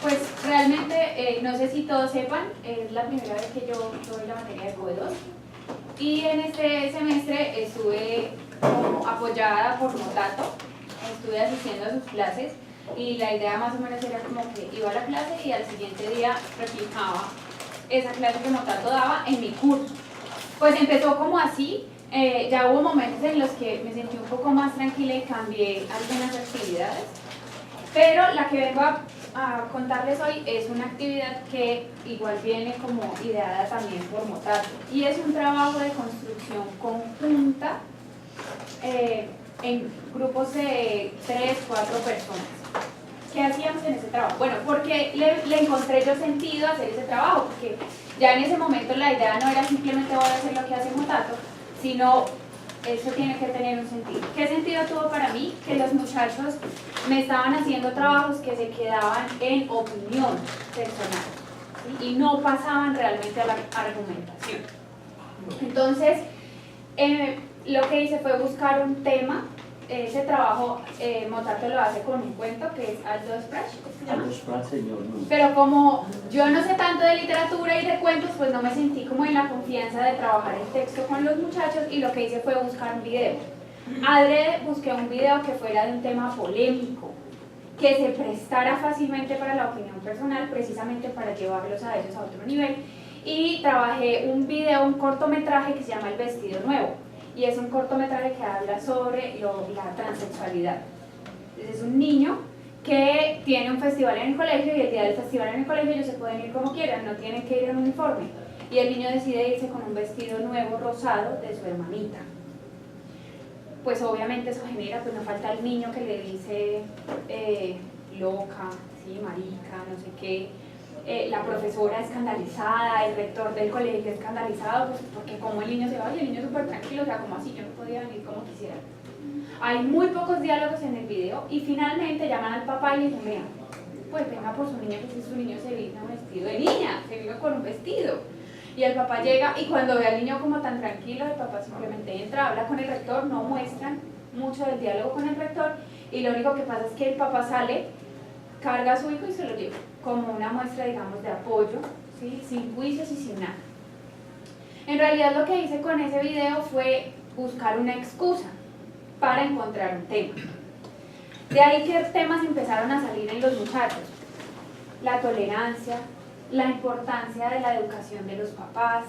Pues realmente, no sé si todos sepan, es la primera vez que yo doy la materia de COE2 y en este semestre estuve como apoyada por Motato, estuve asistiendo a sus clases y la idea más o menos era como que iba a la clase y al siguiente día replicaba esa clase que Motato daba en mi curso. Pues empezó como así, ya hubo momentos en los que me sentí un poco más tranquila y cambié algunas actividades, pero la que vengo a contarles hoy es una actividad que igual viene como ideada también por Motato y es un trabajo de construcción conjunta en grupos de 3, 4 personas. ¿Qué hacíamos en ese trabajo? Bueno, porque le encontré yo sentido a hacer ese trabajo, porque ya en ese momento la idea no era simplemente voy a hacer lo que hace Motato, sino eso tiene que tener un sentido. ¿Qué sentido tuvo para mí? Que los muchachos me estaban haciendo trabajos que se quedaban en opinión personal, ¿sí? Y no pasaban realmente a la argumentación. Entonces, lo que hice fue buscar un tema. Ese trabajo Motato lo hace con un cuento que es Aldous Huxley. Aldous Huxley, señor. Pero como yo no sé tanto de literatura y de cuentos, pues no me sentí como en la confianza de trabajar el texto con los muchachos y lo que hice fue buscar un video. Adrede busqué un video que fuera de un tema polémico, que se prestara fácilmente para la opinión personal, precisamente para llevarlos a ellos a otro nivel. Y trabajé un video, un cortometraje que se llama El Vestido Nuevo. Y es un cortometraje que habla sobre la transexualidad. Entonces es un niño que tiene un festival en el colegio y el día del festival en el colegio ellos se pueden ir como quieran, no tienen que ir en uniforme. Y el niño decide irse con un vestido nuevo rosado de su hermanita. Pues obviamente eso genera, pues no falta el niño que le dice loca, ¿sí? Marica, no sé qué. La profesora escandalizada, el rector del colegio escandalizado, pues porque como el niño se va y el niño súper tranquilo, o sea, como así, yo no podía venir como quisiera. Hay muy pocos diálogos en el video y finalmente llaman al papá y le dicen, vea, pues venga por su niño, porque su niño se vino vestido de niña, se vino con un vestido. Y el papá llega y cuando ve al niño como tan tranquilo, el papá simplemente entra, habla con el rector, no muestran mucho del diálogo con el rector y lo único que pasa es que el papá sale, carga a su hijo y se lo lleva, como una muestra, digamos, de apoyo, ¿sí? Sin juicios y sin nada. En realidad lo que hice con ese video fue buscar una excusa para encontrar un tema. De ahí que temas empezaron a salir en los muchachos. La tolerancia, la importancia de la educación de los papás,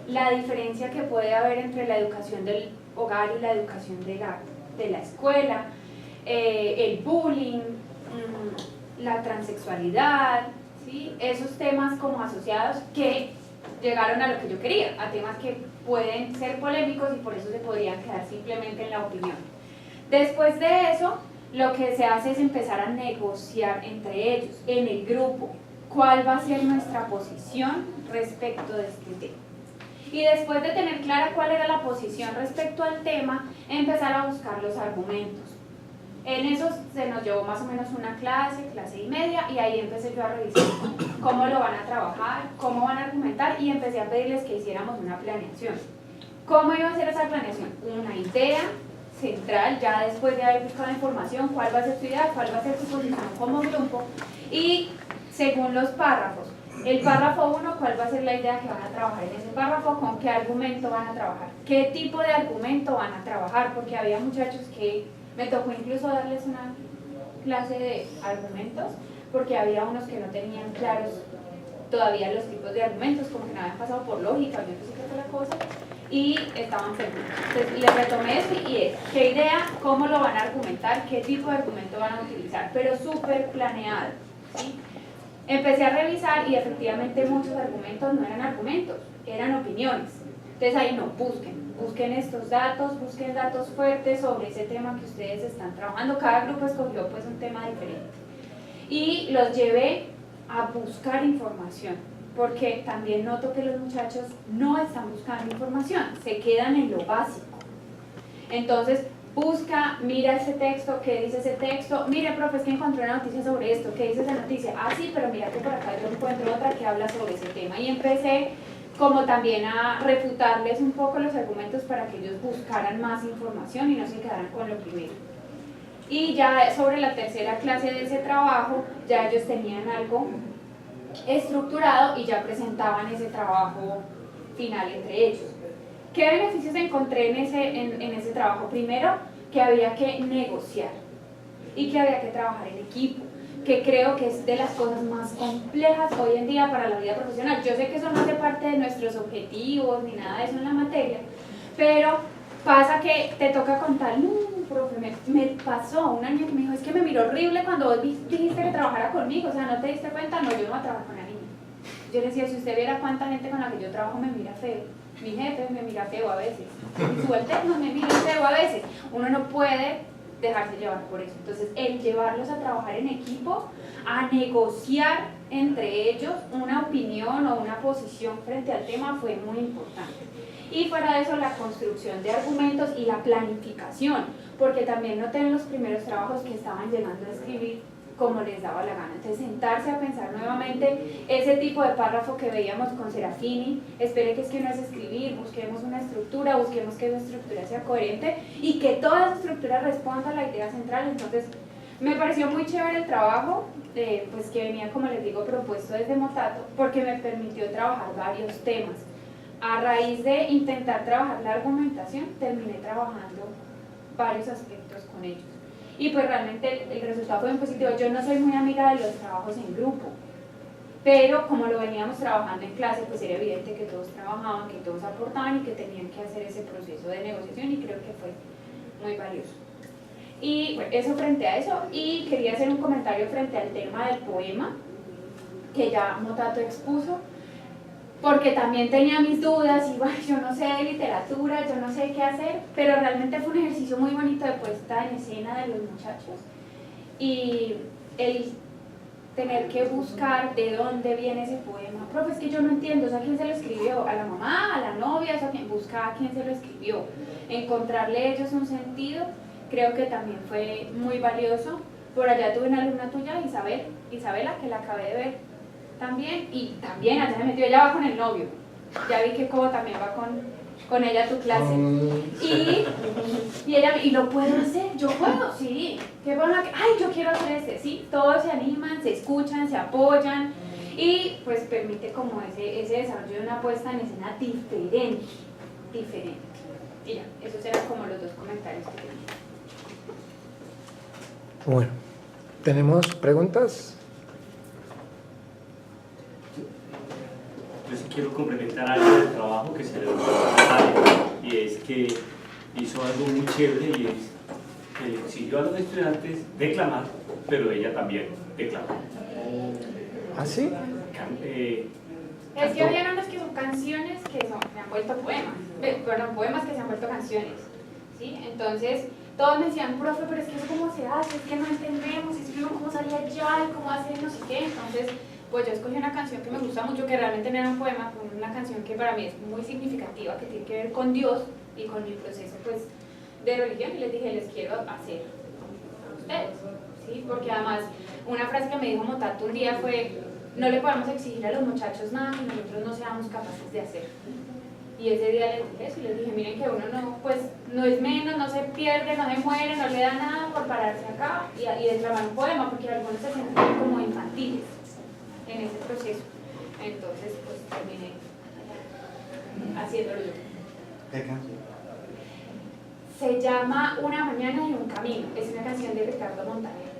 la diferencia que puede haber entre la educación del hogar y la educación de la escuela, el bullying, la transexualidad, ¿sí? Esos temas como asociados que llegaron a lo que yo quería, a temas que pueden ser polémicos y por eso se podrían quedar simplemente en la opinión. Después de eso, lo que se hace es empezar a negociar entre ellos, en el grupo, cuál va a ser nuestra posición respecto de este tema. Y después de tener clara cuál era la posición respecto al tema, empezar a buscar los argumentos. En eso se nos llevó más o menos una clase y media, y ahí empecé yo a revisar cómo lo van a trabajar, cómo van a argumentar, y empecé a pedirles que hiciéramos una planeación. ¿Cómo iba a ser esa planeación? Una idea central, ya después de haber buscado información, cuál va a ser su idea, cuál va a ser su posición como grupo, y según los párrafos. El párrafo 1, cuál va a ser la idea que van a trabajar en ese párrafo, con qué argumento van a trabajar, qué tipo de argumento van a trabajar, porque había muchachos que me tocó incluso darles una clase de argumentos, porque había unos que no tenían claros todavía los tipos de argumentos, como que no habían pasado por lógica, yo no sé qué fue la cosa, y estaban perdidos. Entonces les retomé eso y es, ¿qué idea? ¿Cómo lo van a argumentar? ¿Qué tipo de argumento van a utilizar? Pero súper planeado, ¿sí? Empecé a revisar y efectivamente muchos argumentos no eran argumentos, eran opiniones. Entonces ahí no, busquen estos datos, busquen datos fuertes sobre ese tema que ustedes están trabajando. Cada grupo escogió pues un tema diferente. Y los llevé a buscar información, porque también noto que los muchachos no están buscando información, se quedan en lo básico. Entonces, busca, mira ese texto, ¿qué dice ese texto? Mire, profe, es que encontré una noticia sobre esto, ¿qué dice esa noticia? Ah, sí, pero mira que por acá yo encuentro otra que habla sobre ese tema. Y empecé como también a refutarles un poco los argumentos para que ellos buscaran más información y no se quedaran con lo primero. Y ya sobre la tercera clase de ese trabajo, ya ellos tenían algo estructurado y ya presentaban ese trabajo final entre ellos. ¿Qué beneficios encontré en ese trabajo? Primero, que había que negociar y que había que trabajar en equipo, que creo que es de las cosas más complejas hoy en día para la vida profesional. Yo sé que eso no hace parte de nuestros objetivos ni nada de eso en la materia, pero pasa que te toca contar, no, profe, me pasó una niña que me dijo, es que me miró horrible cuando vos dijiste que trabajara conmigo, o sea, ¿no te diste cuenta? No, yo no voy a trabajar con la niña. Yo le decía, si usted viera cuánta gente con la que yo trabajo me mira feo, mi jefe me mira feo a veces, mi subalterno me mira feo a veces, uno no puede dejarse llevar por eso. Entonces, el llevarlos a trabajar en equipo, a negociar entre ellos una opinión o una posición frente al tema fue muy importante. Y fuera de eso, la construcción de argumentos y la planificación, porque también noté en los primeros trabajos que estaban llegando a escribir como les daba la gana. Entonces, sentarse a pensar nuevamente ese tipo de párrafo que veíamos con Serafini, espere que es que no es escribir, busquemos una estructura, busquemos que esa estructura sea coherente y que toda esa estructura responda a la idea central. Entonces, me pareció muy chévere el trabajo, pues que venía, como les digo, propuesto desde Motato, porque me permitió trabajar varios temas. A raíz de intentar trabajar la argumentación, terminé trabajando varios aspectos con ellos. Y pues realmente el resultado fue muy positivo. Yo no soy muy amiga de los trabajos en grupo, pero como lo veníamos trabajando en clase, pues era evidente que todos trabajaban, que todos aportaban y que tenían que hacer ese proceso de negociación y creo que fue muy valioso. Y bueno, eso frente a eso, y quería hacer un comentario frente al tema del poema, que ya Motato expuso, porque también tenía mis dudas y bueno, yo no sé de literatura, yo no sé qué hacer, pero realmente fue un ejercicio muy bonito de puesta en escena de los muchachos y el tener que buscar de dónde viene ese poema. Profe, es que yo no entiendo, o sea, ¿quién se lo escribió? ¿A la mamá? ¿A la novia? O sea, buscar a quién se lo escribió. Encontrarle ellos un sentido, creo que también fue muy valioso. Por allá tuve una alumna tuya, Isabela, que la acabé de ver también, y también allá se metió, ella va con el novio, ya vi que Cobo también va con ella a tu clase, y ella, y lo puedo hacer, yo puedo, sí, qué bueno, ay, yo quiero hacer sí, todos se animan, se escuchan, se apoyan, y pues permite como ese desarrollo de una puesta en escena diferente, y ya, esos eran como los dos comentarios que tenía. Bueno, ¿tenemos preguntas? Yo sí quiero complementar algo del trabajo que se le dio a y es que hizo algo muy chévere y es que le exigió a los estudiantes declamar, pero ella también declamó. ¿Ah, sí? Es que había unas que son canciones que se han vuelto poemas, perdón, poemas que se han vuelto canciones, ¿sí? Entonces, todos me decían, profe, pero es que eso cómo se hace, es que no entendemos, explico cómo salía allá y cómo hacer no sé qué. Entonces, pues yo escogí una canción que me gusta mucho, que realmente no era un poema, fue una canción que para mí es muy significativa, que tiene que ver con Dios y con mi proceso pues de religión, y les dije, les quiero hacer a ustedes, ¿sí? Porque además, una frase que me dijo Motato un día fue, no le podemos exigir a los muchachos nada que nosotros no seamos capaces de hacer. Y ese día les dije eso, y les dije, miren que uno no, pues, no es menos, no se pierde, no se muere, no le da nada por pararse acá y declamar un poema, porque algunos se sienten como infantiles en ese proceso. Entonces, pues terminé haciéndolo yo. ¿Qué canción? Se llama Una mañana y un camino, es una canción de Ricardo Montaner.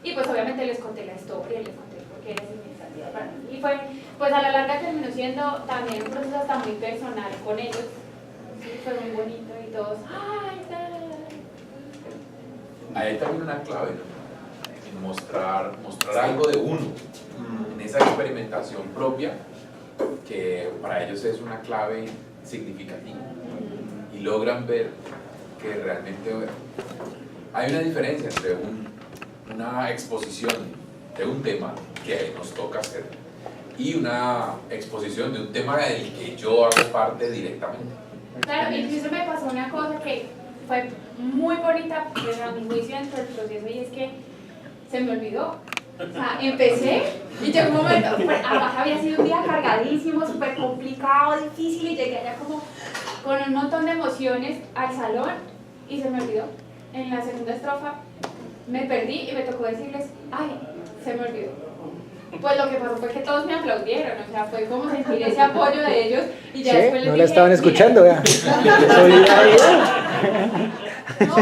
Y pues obviamente les conté la historia, les conté por qué era significativa para mí. Y fue, pues a la larga terminó siendo también un proceso hasta muy personal con ellos. Sí, fue muy bonito y todos, ¡ay, Hay también una clave, ¿no? En mostrar algo de uno, en esa experimentación propia, que para ellos es una clave significativa. Y logran ver que realmente hay una diferencia entre una exposición de un tema que nos toca hacer y una exposición de un tema del que yo hago parte directamente. Claro, incluso me pasó una cosa que fue muy bonita, pero a mi juicio dentro del proceso, y es que se me olvidó. O sea, empecé y llegó un momento, pues, además había sido un día cargadísimo, súper complicado, difícil, y llegué allá como con un montón de emociones al salón y se me olvidó. en la segunda estrofa me perdí y me tocó decirles, ay, se me olvidó. Pues lo que pasó fue que todos me aplaudieron, o sea, fue como sentir ese apoyo de ellos y ya Sí, después les no dije, la estaban escuchando, vea. No,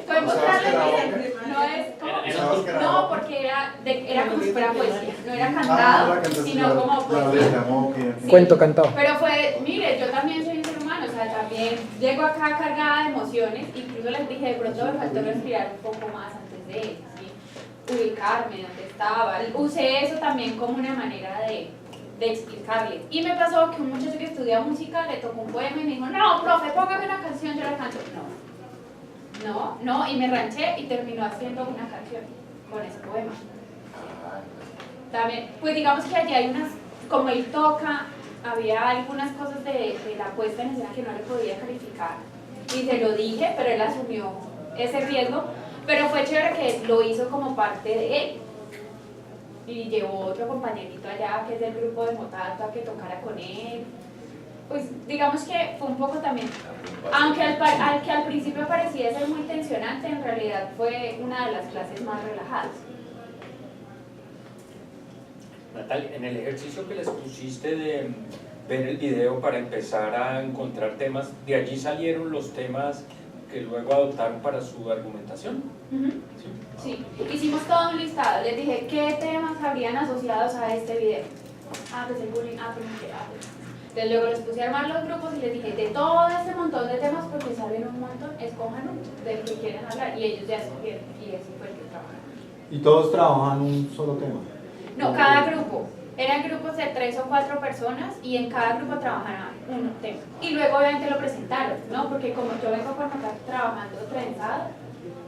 fue mostrarles, miren, no es como, no, porque era como si fuera poesía, no era cantado, sino como poesía. Sí. Cuento cantado. Pero fue, mire, yo también soy un ser humano, o sea, también llego acá cargada de emociones, incluso les dije, de pronto me faltó respirar un poco más antes de, ¿sí? Ubicarme donde estaba, usé eso también como una manera de explicarles. Y me pasó que un muchacho que estudia música le tocó un poema y me dijo, no, profe, póngame una canción, yo la canto. No, y me ranché y terminó haciendo una canción con ese poema. También, pues digamos que allí hay unas, como él toca, había algunas cosas de la puesta en escena que no le podía calificar y se lo dije, pero él asumió ese riesgo, pero fue chévere que lo hizo como parte de él y llevó otro compañerito allá que es del grupo de Motato a que tocara con él. Pues digamos que fue un poco también, aunque al principio parecía ser muy tensionante, en realidad fue una de las clases más relajadas. Natalia, en el ejercicio que les pusiste de ver el video para empezar a encontrar temas, ¿de allí salieron los temas que luego adoptaron para su argumentación? Sí, hicimos todo un listado, les dije qué temas habrían asociados a este video. Pues el bullying, pues no sé, pues. Entonces luego les puse a armar los grupos y les dije, de todo este montón de temas, porque salen un montón, escojan uno del que quieren hablar, y ellos ya escogieron, y ese fue el que trabajaron. ¿Y todos trabajan un solo tema? No, cada grupo. Eran grupos de 3 o 4 personas y en cada grupo trabajaban un tema. Y luego obviamente lo presentaron, ¿no? Porque como yo vengo por acá trabajando trenzado,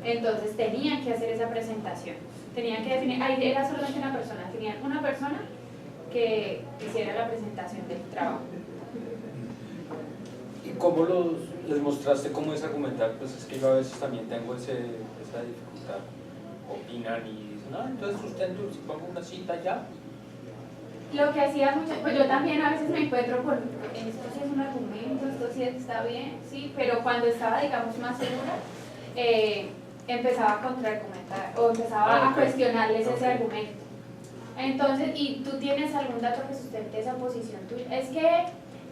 entonces tenían que hacer esa presentación. Tenían que definir, ahí era solamente una persona, tenían una persona que hiciera la presentación del trabajo. ¿Y cómo les mostraste cómo es argumentar? Pues es que yo a veces también tengo esa dificultad. Opinan y dicen, entonces sustento, si pongo una cita ya. Lo que hacía mucho, pues yo también a veces me encuentro con, esto sí es un argumento, esto sí está bien, sí, pero cuando estaba, digamos, más segura, empezaba a contraargumentar o empezaba a cuestionarles ese argumento. Entonces, ¿y tú tienes algún dato que sustente esa posición tuya? Es que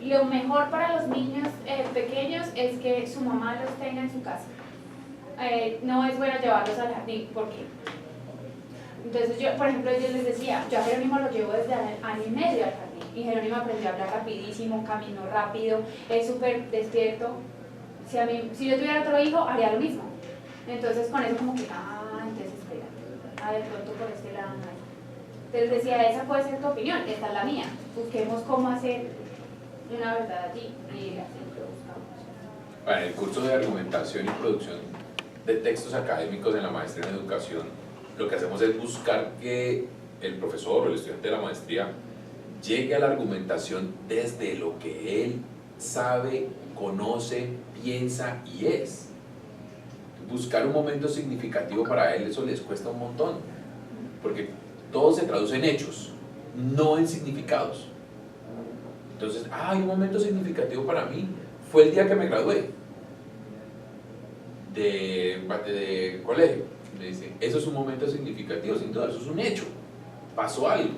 lo mejor para los niños pequeños es que su mamá los tenga en su casa. No es bueno llevarlos al jardín, ¿por qué? Entonces yo, por ejemplo, yo les decía, yo a Jerónimo lo llevo desde año y medio al jardín y Jerónimo aprendió a hablar rapidísimo, caminó rápido, es súper despierto. Si yo tuviera otro hijo, haría lo mismo. Entonces con eso como que, entonces espera, de pronto por este lado no hay. Entonces decía, esa puede ser tu opinión, esta es la mía. Busquemos cómo hacer una verdad allí y así lo buscamos. Bueno, en el curso de argumentación y producción de textos académicos en la maestría en educación, lo que hacemos es buscar que el profesor o el estudiante de la maestría llegue a la argumentación desde lo que él sabe, conoce, piensa y es. Buscar un momento significativo para él, eso les cuesta un montón, porque todo se traduce en hechos, no en significados. Entonces, hay un momento significativo para mí, fue el día que me gradué de colegio. Me dice, eso es un momento significativo, sin duda, eso es un hecho, pasó algo.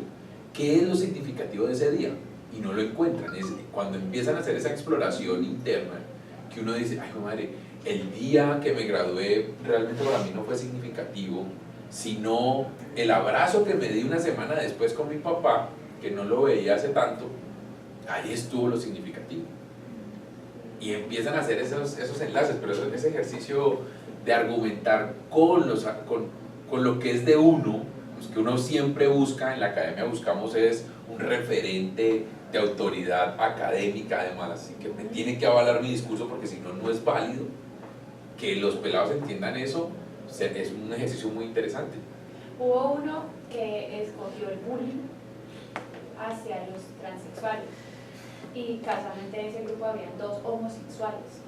¿Qué es lo significativo de ese día? Y no lo encuentran. Es cuando empiezan a hacer esa exploración interna, que uno dice, ay madre, el día que me gradué realmente para mí no fue significativo, sino el abrazo que me di una semana después con mi papá, que no lo veía hace tanto, ahí estuvo lo significativo. Y empiezan a hacer esos enlaces, pero ese ejercicio de argumentar con lo que es de uno, pues que uno siempre busca, en la academia buscamos es un referente de autoridad académica además, así que me tiene que avalar mi discurso porque si no, no es válido. Que los pelados entiendan eso es un ejercicio muy interesante. Hubo uno que escogió el bullying hacia los transexuales y casualmente en ese grupo habían 2 homosexuales.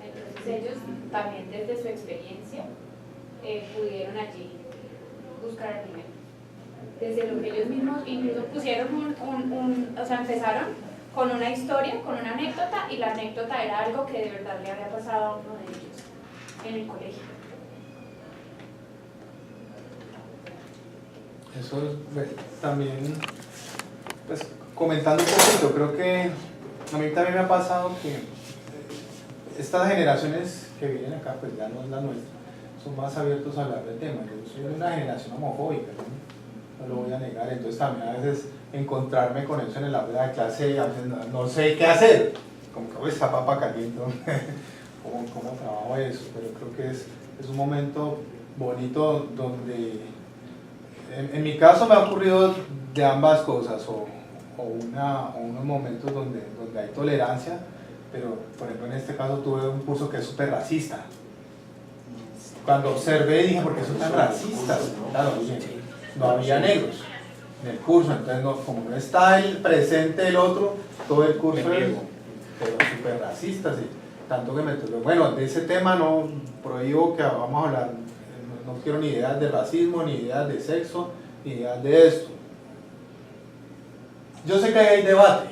Entonces ellos también desde su experiencia pudieron allí buscar argumentos. Desde lo que ellos mismos incluso pusieron o sea, empezaron con una historia, con una anécdota, y la anécdota era algo que de verdad le había pasado a uno de ellos en el colegio. Eso también, pues comentando un poquito, creo que a mí también me ha pasado que estas generaciones que vienen acá, pues ya no es la nuestra, son más abiertos a hablar del tema. Yo soy de una generación homofóbica, no lo voy a negar, entonces también a veces encontrarme con eso en el aula de clase, a veces no sé qué hacer, como que esta papa caliente, ¿cómo trabajo eso? Pero creo que es un momento bonito donde, en mi caso me ha ocurrido de ambas cosas, o unos momentos donde hay tolerancia, pero por ejemplo en este caso tuve un curso que es súper racista. Cuando observé dije, ¿por qué son tan racistas? Claro, no había negros en el curso, entonces como no está el presente del otro, todo el curso es pero súper racistas, y tanto que me tocó. Bueno, de ese tema no prohíbo que vamos a hablar, no quiero ni ideas de racismo, ni ideas de sexo, ni ideas de esto. Yo sé que hay debate,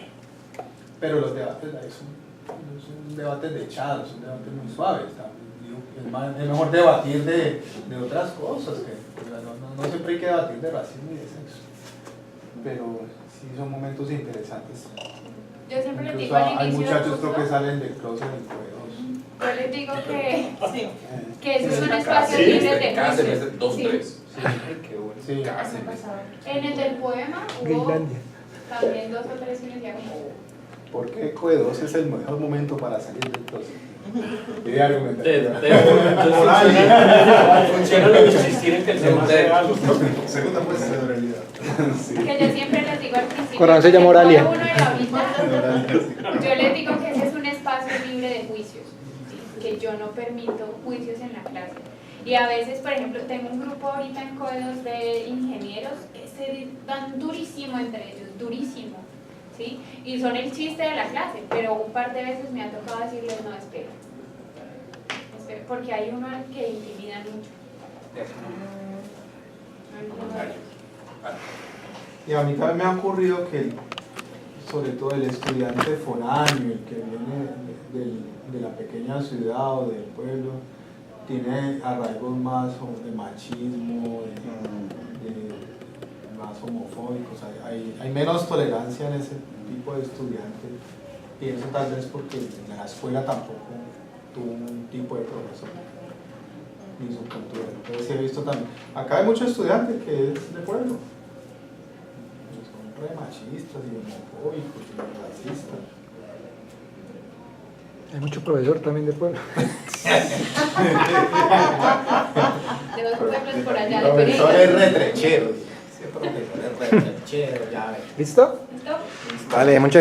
pero los debates son debates de chat, son debates muy suaves. Es mejor debatir de otras cosas, no siempre hay que debatir de racismo y de sexo, pero sí son momentos interesantes. Yo siempre les Incluso digo al hay inicio del muchachos creo curso, que salen del closet en Q2. yo les digo que eso es un espacio Sí, libre de cada juicios. semestre, 2, Sí. 3. Qué bueno. Sí. Cada semestre. En el del poema hubo Grinlandia. también 2 o 3 que decían como, ¿Por qué Q2 es el mejor momento para salir del closet? Y de argumentar. Funciona lo de insistir en que el tema sea los Segunda puesta de realidad. que yo siempre les digo al principio, Con razón se llama porque Oralia. todo uno de ahorita, yo les digo que ese es un espacio libre de juicios, ¿sí? Que yo no permito juicios en la clase. Y a veces, por ejemplo, tengo un grupo ahorita en Coedos de ingenieros que se dan durísimo entre ellos, durísimo, ¿sí? Y son el chiste de la clase, pero un par de veces me ha tocado decirles, no, espera, porque hay uno que intimida mucho. Y a mí también me ha ocurrido que, sobre todo el estudiante foráneo, el que viene de la pequeña ciudad o del pueblo, tiene arraigos más de machismo, más homofóbicos, hay menos tolerancia en ese tipo de estudiantes, y eso tal vez porque en la escuela tampoco tuvo un tipo de profesor ni su cultura. Entonces he visto también, acá hay muchos estudiantes que es de pueblo, son re machistas y homofóbicos y racistas. Hay mucho profesor también de pueblo. De 2 pueblos por allá, de Profesor Pereira. es retrechero. Sí, profesor es retrechero, ya ves. ¿Listo? ¿Listo? Vale, muchas